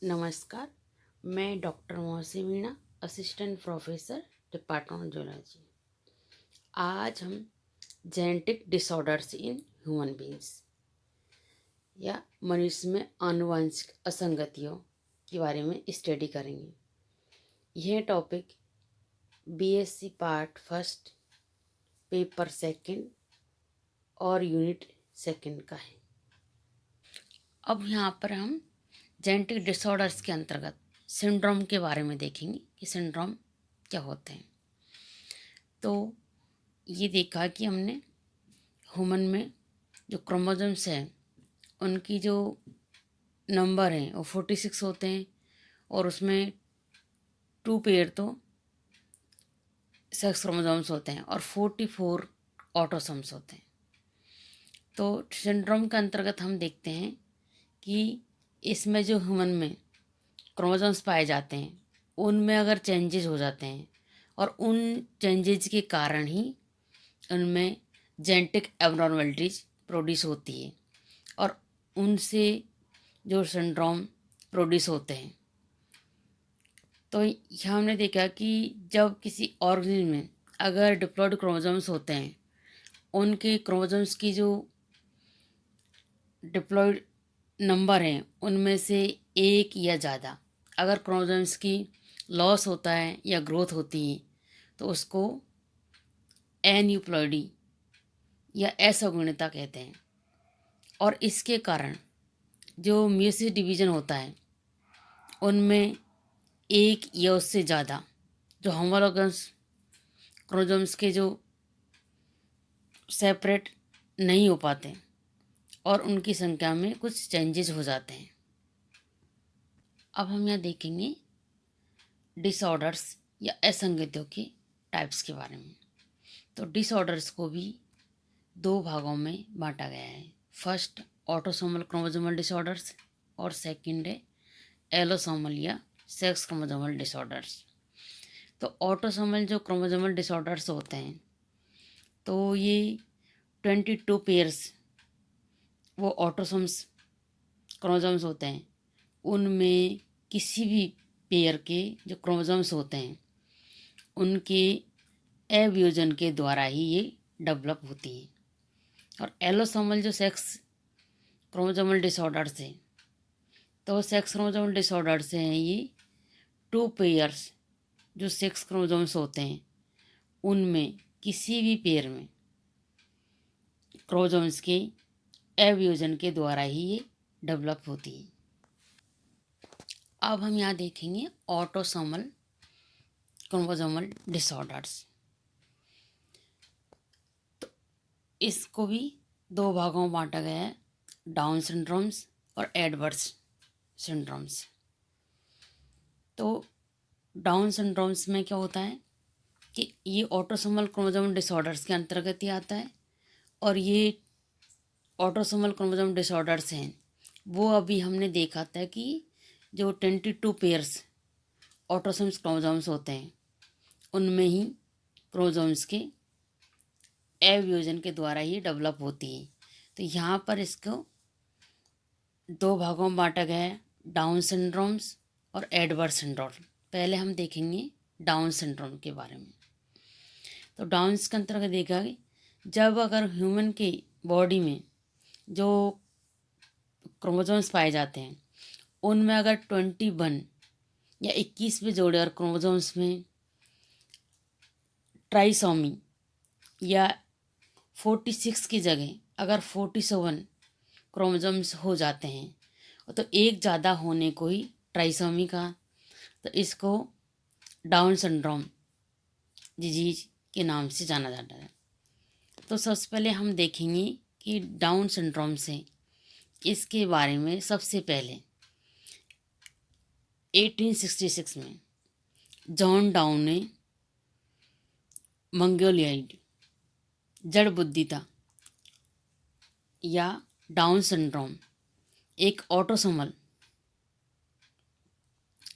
नमस्कार। मैं doctor Mohsin Meena, assistant professor, department zoology. आज हम genetic disorders in human beings या मनुष्य में आनुवंशिक असंगतियों के बारे में स्टडी करेंगे। यह topic BSc part first, paper second और यूनिट सेकंड का है। अब यहाँ पर हम जेनेटिक डिसऑर्डर्स के अंतर्गत सिंड्रोम के बारे में देखेंगे कि सिंड्रोम क्या होते हैं। तो ये देखा कि हमने ह्यूमन में जो क्रोमोसोम्स हैं उनकी जो नंबर हैं वो 46 होते हैं और उसमें 2 पेयर तो सेक्स क्रोमोसोम्स होते हैं और 44 ऑटोसोम्स होते हैं। तो सिंड्रोम के अंतर्गत हम देखते हैं कि इसमें जो ह्यूमन में क्रोमोसोम्स पाए जाते हैं उनमें अगर चेंजेस हो जाते हैं और उन चेंजेस के कारण ही उनमें जेनेटिक एबनॉर्मलिटीज प्रोड्यूस होती है और उनसे जो सिंड्रोम प्रोड्यूस होते हैं। तो यहाँ हमने देखा कि जब किसी ऑर्गेनिज्म में अगर डिप्लॉयड क्रोमोसोम्स होते हैं, उनके क्रोमोसोम्स की जो डिप्लॉयड नंबर हैं उनमें से एक या ज़्यादा अगर क्रोमोसोम्स की लॉस होता है या ग्रोथ होती है तो उसको एन्यूप्लॉइडी या असंगुणिता कहते हैं। और इसके कारण जो म्यूसिस डिवीज़न होता है उनमें एक या उससे ज़्यादा जो होमोलॉगस क्रोमोसोम्स के जो सेपरेट नहीं हो पाते और उनकी संख्या में कुछ चेंजेस हो जाते हैं। अब हम यहाँ देखेंगे डिसऑर्डर्स या असंगतियों के टाइप्स के बारे में। तो डिसऑर्डर्स को भी 2 भागों में बांटा गया है। फर्स्ट ऑटोसोमल क्रोमोसोमल डिसऑर्डर्स और सेकंड है एलोसोमल या सेक्स क्रोमोसोमल डिसऑर्डर्स। तो ऑटोसोमल जो क्रोमोसोमल डिसऑर्डर्स होते हैं तो ये 22 पेयर्स वो ऑटोसोम्स क्रोमोसोम्स होते हैं, उनमें किसी भी पेयर के जो क्रोमोसोम्स होते हैं उनके अवियोजन के द्वारा ही ये डेवलप होती है। और एलोसोमल जो सेक्स क्रोमोसोमल डिसऑर्डर्स हैं तो सेक्स क्रोमोसोमल डिसऑर्डर्स हैं ये 2 पेयर्स जो सेक्स क्रोमोसोम्स होते हैं उनमें किसी भी पेयर में क्रोमोसोम्स के अवियोजन के द्वारा ही ये डेवलप होती है। अब हम यहाँ देखेंगे ऑटोसोमल क्रोमोसोमल डिसऑर्डर्स। तो इसको भी 2 भागों में बांटा गया है, डाउन सिंड्रोम्स और एडवर्स सिंड्रोम्स। तो डाउन सिंड्रोम्स में क्या होता है कि ये ऑटोसोमल क्रोमोसोमल डिसऑर्डर्स के अंतर्गत ही आता है और ये ऑटोसोमल क्रोमोसोमल डिसऑर्डर्स हैं वो अभी हमने देखा था कि जो 22 पेयर्स ऑटोसोम्स क्रोमोसोम्स होते हैं उनमें ही क्रोमोसोम्स के अवियोजन के द्वारा ही डेवलप होती है। तो यहाँ पर इसको 2 भागों में बांटा गया है, डाउन सिंड्रोम्स और एडवर्स सिंड्रोम। पहले हम देखेंगे डाउन सिंड्रोम के बारे में। तो डाउन्स के अंतर्गत देखा कि जब अगर ह्यूमन के बॉडी में जो क्रोमोसोम्स पाए जाते हैं उनमें अगर 21 या 21वें जोड़े और क्रोमोसोम्स में ट्राइसोमी या 46 की जगह अगर 47 क्रोमोसोम्स हो जाते हैं तो एक ज़्यादा होने को ही ट्राइसोमी का, तो इसको डाउन सिंड्रोम डिजीज के नाम से जाना जाता है। तो सबसे पहले हम देखेंगे कि डाउन सिंड्रोम से इसके बारे में सबसे पहले 1866 में जॉन डाउन ने मंगोलियाइड जड़ बुद्धिता या डाउन सिंड्रोम एक ऑटोसोमल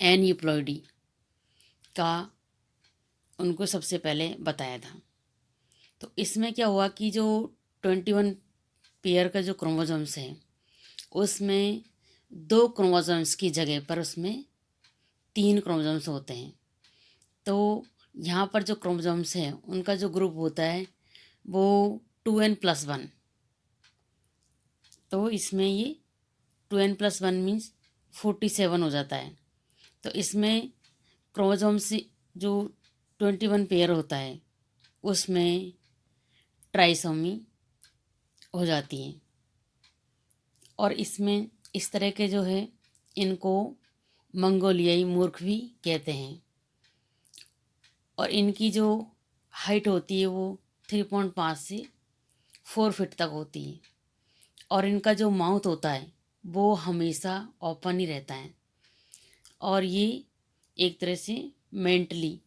एन्यूप्लॉइडी का उनको सबसे पहले बताया था। तो इसमें क्या हुआ कि जो 21 पेयर का जो क्रोमोसोम्स हैं उसमें 2 क्रोमोसोम्स की जगह पर उसमें 3 क्रोमोसोम्स होते हैं। तो यहाँ पर जो क्रोमोसोम्स हैं उनका जो ग्रुप होता है वो 2n+1। तो इसमें ये 2n+1 मीन्स 47 हो जाता है। तो इसमें क्रोमोसोम्स जो 21 पेयर होता है उसमें ट्राइसोमी हो जाती है। और इसमें इस तरह के जो है इनको मंगोलियाई मूर्ख भी कहते हैं। और इनकी जो हाइट होती है वो 3.5 से 4 फीट तक होती है। और इनका जो माउथ होता है वो हमेशा ओपन ही रहता है। और ये एक तरह से मेंटली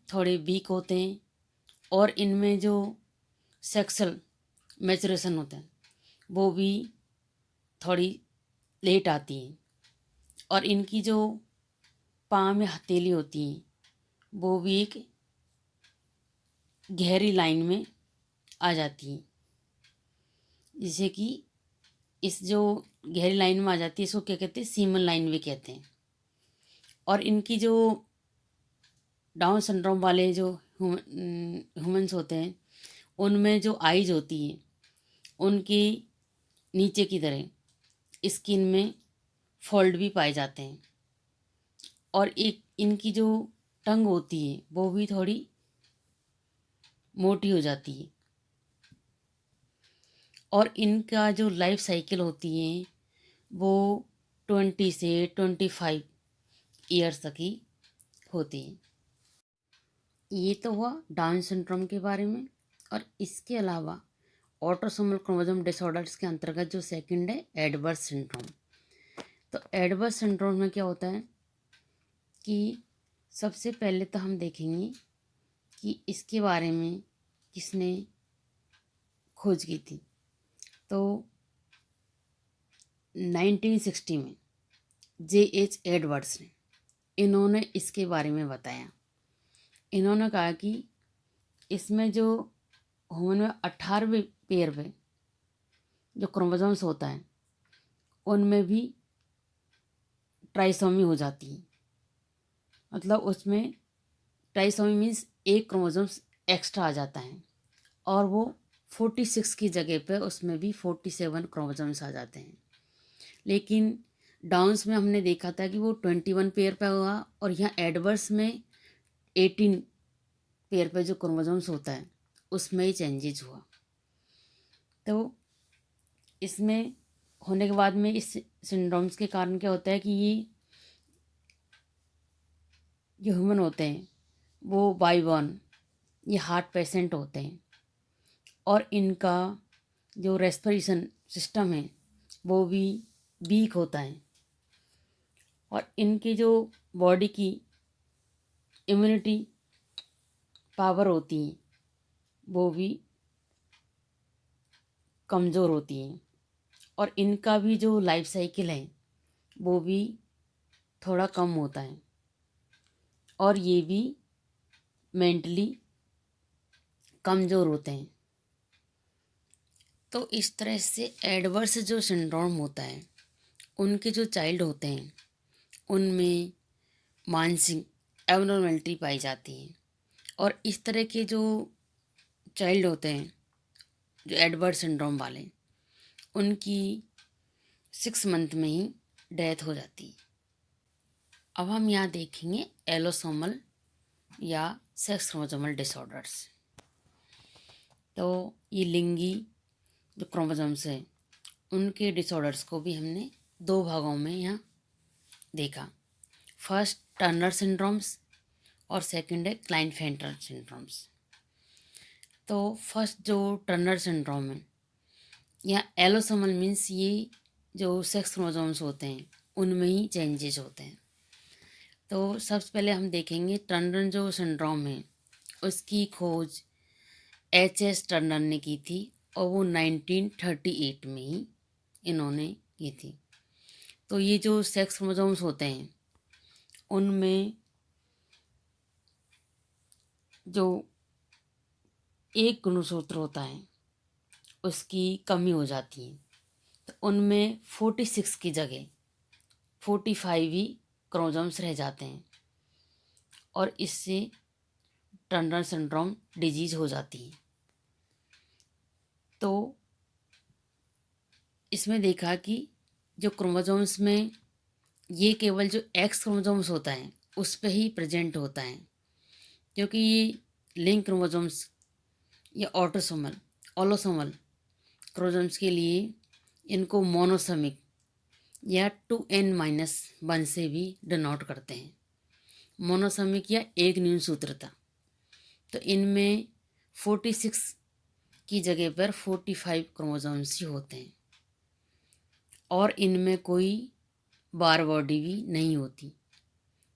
थोड़े वीक होते हैं। और इनमें जो सेक्सुअल मैचुरेशन होता है वो भी थोड़ी लेट आती है। और इनकी जो पाँव में हथेली होती है वो भी एक गहरी लाइन में आ जाती है। जैसे कि इस जो गहरी लाइन में आ जाती है इसको क्या कहते हैं, सीमन लाइन भी कहते हैं। और इनकी जो डाउन सिंड्रोम वाले जो ह्यूमंस होते हैं उनमें जो आइज होती है उनकी नीचे की तरह स्किन में फोल्ड भी पाए जाते हैं। और एक इनकी जो टंग होती है वो भी थोड़ी मोटी हो जाती है। और इनका जो लाइफ साइकिल होती है वो 20 से 25 ईयर्स तक ही होती है। ये तो हुआ डाउन सिंड्रोम के बारे में। और इसके अलावा ऑटोसोमल क्रोमोसोम डिसऑर्डर्स के अंतर्गत जो सेकंड है एडवर्स सिंड्रोम। तो एडवर्स सिंड्रोम में क्या होता है कि सबसे पहले तो हम देखेंगे कि इसके बारे में किसने खोज की थी। तो 1960 में J.H. एडवर्ड्स ने इन्होंने इसके बारे में बताया। इन्होंने कहा कि इसमें जो ह्यूमन में 18वें पेयर पे जो क्रोमोसोम्स होता है उनमें भी ट्राइसोमी हो जाती है। मतलब उसमें ट्राइसोमी मीन्स एक क्रोमोसोम्स एक्स्ट्रा आ जाता है। और वो 46 की जगह पे उसमें भी 47 क्रोमोसोम्स आ जाते हैं। लेकिन डाउन्स में हमने देखा था कि वो 21 पेयर पे हुआ और यहाँ एडवर्स में 18 पेयर पे जो क्रोमोसोम्स होता है उसमें ही चेंजेज हुआ। तो इसमें होने के बाद में इस सिंड्रोम्स के कारण क्या होता है कि ये जो ह्यूमन होते हैं वो बाइबॉर्न ये हार्ट पेशेंट होते हैं। और इनका जो रेस्पिरेशन सिस्टम है वो भी वीक होता है। और इनकी जो बॉडी की इम्यूनिटी पावर होती है वो भी कमज़ोर होती है। और इनका भी जो लाइफ साइकिल है वो भी थोड़ा कम होता है। और ये भी मेंटली कमज़ोर होते हैं। तो इस तरह से एडवर्स जो सिंड्रोम होता है उनके जो चाइल्ड होते हैं उनमें मानसिक एबनॉर्मेलिटी पाई जाती है। और इस तरह के जो चाइल्ड होते हैं जो एडवर्स सिंड्रोम वाले उनकी 6 मंथ में ही डेथ हो जाती है। अब हम यहाँ देखेंगे एलोसोमल या सेक्स क्रोमोसोमल डिसऑर्डर्स। तो ये लिंगी जो क्रोमोसोम्स हैं उनके डिसऑर्डर्स को भी हमने 2 भागों में यहाँ देखा। फर्स्ट टर्नर सिंड्रोम्स और सेकंड है क्लाइनफेल्टर सिंड्रोम्स। तो फर्स्ट जो टर्नर सिंड्रोम है या एलोसोमल मीन्स ये जो सेक्स क्रोमोसोम्स होते हैं उनमें ही चेंजेस होते हैं। तो सबसे पहले हम देखेंगे टर्नर जो सिंड्रोम है उसकी खोज H.S. टर्नर ने की थी और वो 1938 में ही इन्होंने की थी। तो ये जो सेक्स क्रोमोसोम्स होते हैं उनमें जो एक गुणसूत्र होता है उसकी कमी हो जाती है। तो उनमें 46 की जगह 45 ही क्रोमोसोम्स रह जाते हैं और इससे टर्नर सिंड्रोम डिजीज हो जाती है। तो इसमें देखा कि जो क्रोमोसोम्स में ये केवल जो एक्स क्रोमोसोम्स होता है उस पे ही प्रेजेंट होता है, क्योंकि ये लिंक क्रोमोसोम्स या ऑटोसोमल ऑलोसोमल क्रोमोसोम्स के लिए इनको मोनोसोमिक या 2n-1 से भी डिनोट करते हैं। मोनोसोमिक या एक न्यून सूत्रता। तो इनमें 46 की जगह पर 45 क्रोमोसोम्स ही होते हैं और इनमें कोई बार बॉडी भी नहीं होती,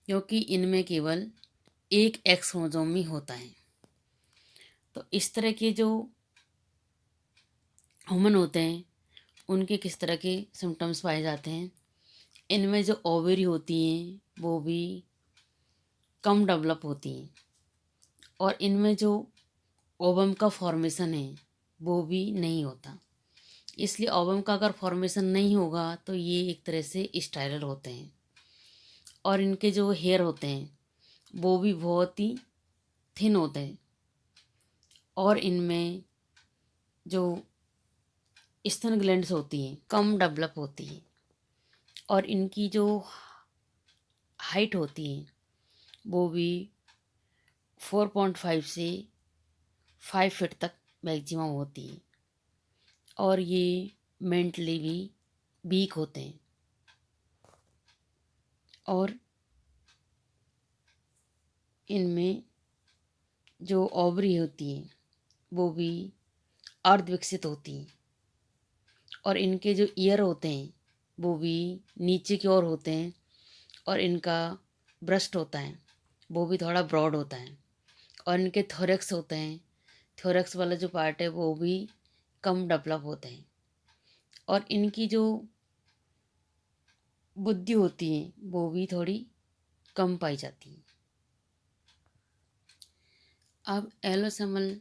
क्योंकि इनमें केवल एक एक्स क्रोमोसोम ही होता है। तो इस तरह के जो ह्यूमन होते हैं उनके किस तरह के सिम्टम्स पाए जाते हैं। इनमें जो ओवरी होती हैं वो भी कम डेवलप होती हैं और इनमें जो ओवम का फॉर्मेशन है वो भी नहीं होता। इसलिए ओवम का अगर फॉर्मेशन नहीं होगा तो ये एक तरह से स्टाइलर होते हैं और इनके जो हेयर होते हैं वो भी बहुत ही थिन होते हैं और इनमें जो स्तन ग्लैंड्स होती हैं कम डेवलप होती हैं और इनकी जो हाइट होती है वो भी 4.5 से 5 फीट तक मैक्सिमम होती है और ये मेंटली भी वीक होते हैं और इनमें जो ओवरी होती है वो भी अर्ध विकसित होती हैं और इनके जो ईयर होते हैं वो भी नीचे की ओर होते हैं और इनका ब्रेस्ट होता है वो भी थोड़ा ब्रॉड होता है और इनके थोरेक्स होते हैं, थोरेक्स वाला जो पार्ट है वो भी कम डेवलप होते हैं और इनकी जो बुद्धि होती है वो भी थोड़ी कम पाई जाती है। अब एलोसोमल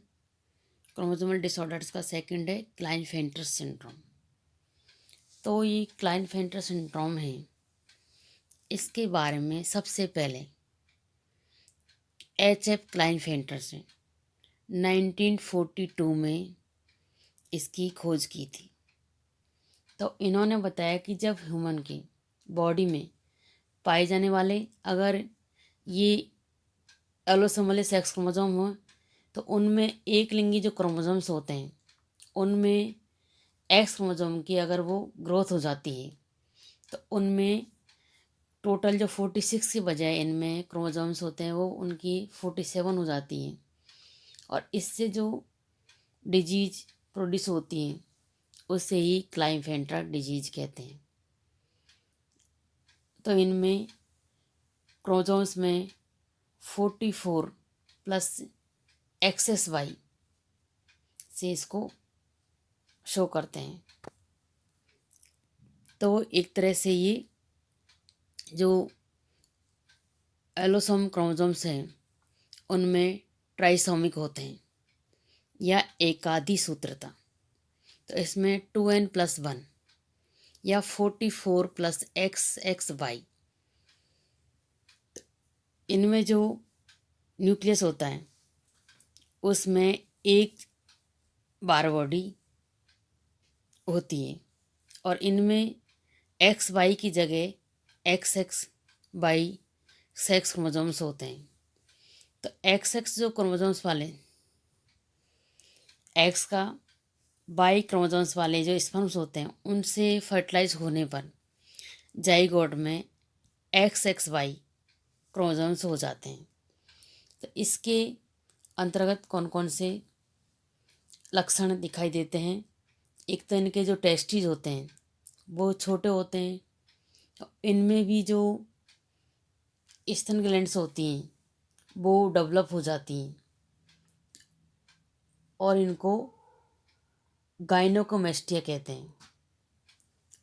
क्रोमोसोमल डिसऑर्डर्स का सेकंड है क्लाइनफेल्टर सिंड्रोम। तो ये क्लाइनफेल्टर सिंड्रोम है, इसके बारे में सबसे पहले H.F. क्लाइनफेल्टर से 1942 में इसकी खोज की थी। तो इन्होंने बताया कि जब ह्यूमन की बॉडी में पाए जाने वाले अगर ये एलोसोमल सेक्स क्रोमोसोम हो तो उनमें एक लिंगी जो क्रोमोसोम्स होते हैं उनमें एक्स क्रोमोसोम की अगर वो ग्रोथ हो जाती है तो उनमें टोटल जो 46 के बजाय इनमें क्रोमोसोम्स होते हैं वो उनकी 47 हो जाती हैं और इससे जो डिजीज प्रोड्यूस होती हैं उसे ही क्लाइनफेल्टर डिजीज कहते हैं। तो इनमें क्रोमोसोम्स में 44 प्लस XSY से इसको शो करते हैं। तो एक तरह से ये जो एलोसोम क्रोमोसोम्स हैं उनमें ट्राइसोमिक होते हैं या एकाधी सूत्रता। तो इसमें 2n+1 या 44 प्लस XXY इनमें जो न्यूक्लियस होता है उसमें एक बार बॉडी होती है और इनमें XY की जगह XXY सेक्स क्रोमोसोम्स होते हैं। तो XX जो क्रोमोसोम्स वाले एक्स का वाई क्रोमोसोम्स वाले जो स्पर्म्स होते हैं उनसे फर्टिलाइज होने पर जाइगोट में XXY क्रोमोसोम्स हो जाते हैं। तो इसके अंतर्गत कौन कौन से लक्षण दिखाई देते हैं। एक तो इनके जो टेस्टिस होते हैं वो छोटे होते हैं, इनमें भी जो स्तन ग्लैंड्स होती हैं वो डेवलप हो जाती हैं और इनको गाइनोकोमेस्टिया कहते हैं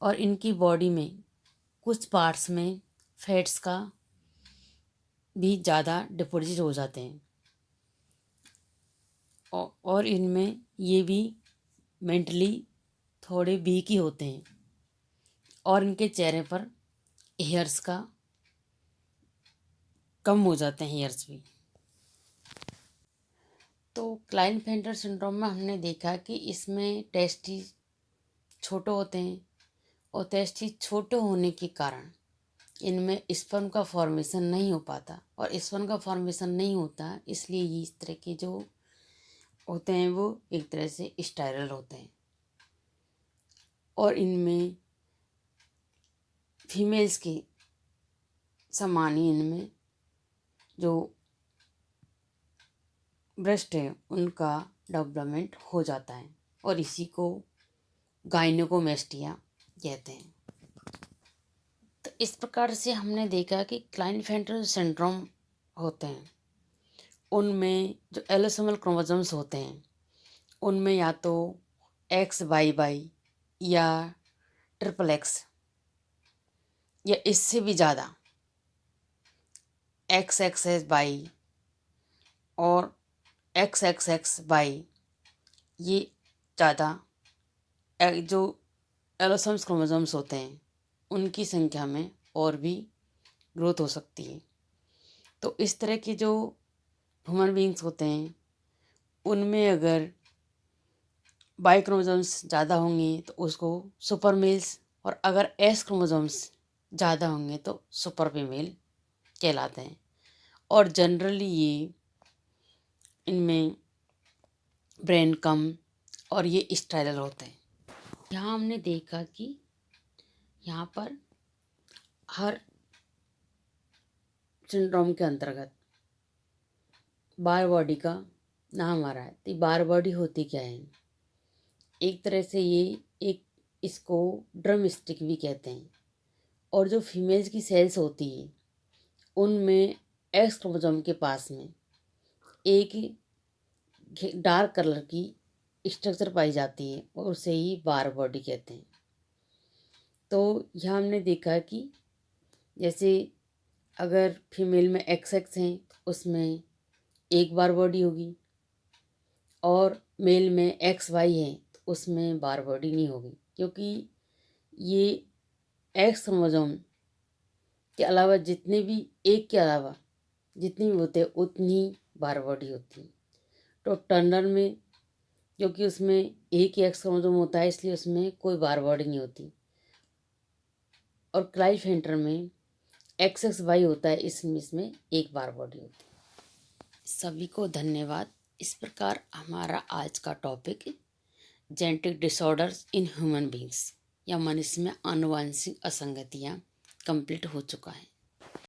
और इनकी बॉडी में कुछ पार्ट्स में फैट्स का भी ज़्यादा डिपॉजिट हो जाते हैं और इनमें ये भी मेंटली थोड़े वीक ही होते हैं और इनके चेहरे पर हेयर्स का कम हो जाते हैं, हेयर्स भी। तो क्लाइनफेल्टर सिंड्रोम में हमने देखा कि इसमें टेस्टिस छोटे होते हैं, और टेस्टिस छोटे होने के कारण इनमें स्पर्म का फॉर्मेशन नहीं हो पाता, और स्पर्म का फॉर्मेशन नहीं होता, इसलिए ये इस तरह के जो होते हैं वो एक तरह से स्टाइरल होते हैं। और इनमें फीमेल्स के समान ही इनमें जो ब्रेस्ट है उनका डेवलपमेंट हो जाता है, और इसी को गाइनेकोमेस्टिया कहते हैं। तो इस प्रकार से हमने देखा कि क्लाइनफेल्टर सिंड्रोम होते हैं, उनमें जो एलोसोमल क्रोमोसोम्स होते हैं उनमें या तो XYY या XXX या इससे भी ज़्यादा XXXY और XXXY, ये ज़्यादा जो एलोसोम्स क्रोमोसोम्स होते हैं उनकी संख्या में और भी ग्रोथ हो सकती है। तो इस तरह के जो ह्यूमन बींग्स होते हैं उनमें अगर वाई क्रोमोसोम्स ज़्यादा होंगे तो उसको सुपर मेल्स, और अगर एस क्रोमोसोम्स ज़्यादा होंगे तो सुपर फीमेल कहलाते हैं। और जनरली ये इनमें ब्रेन कम और ये स्टाइलर होते हैं। यहाँ हमने देखा कि यहाँ पर हर सिंड्रोम के अंतर्गत बार बॉडी का नाम आ रहा है। तो बार बॉडी होती क्या है? एक तरह से ये एक इसको ड्रम स्टिक भी कहते हैं। और जो फीमेल्स की सेल्स होती है उनमें एक्स क्रोमोसोम के पास में एक डार्क कलर की स्ट्रक्चर पाई जाती है, और उसे ही बार बॉडी कहते हैं। तो यहाँ हमने देखा कि जैसे अगर फीमेल में XX हैं तो उसमें एक बार बॉडी होगी, और मेल में XY है तो उसमें बार बॉडी नहीं होगी, क्योंकि ये एक्स क्रोमोसोम के अलावा जितने भी एक के अलावा जितनी भी होते हैं उतनी बार बॉडी होती है। तो टर्नर में क्योंकि उसमें एक ही एक्स क्रोमोसोम होता है इसलिए उसमें कोई बार बॉडी नहीं होती, और क्लाइनफेल्टर में XXY होता है इसमें एक बार बॉडी होती है। सभी को धन्यवाद। इस प्रकार हमारा आज का topic genetic disorders in human beings या मनुष्य में आनुवंशिक असंगतियाँ कंप्लीट हो चुका है।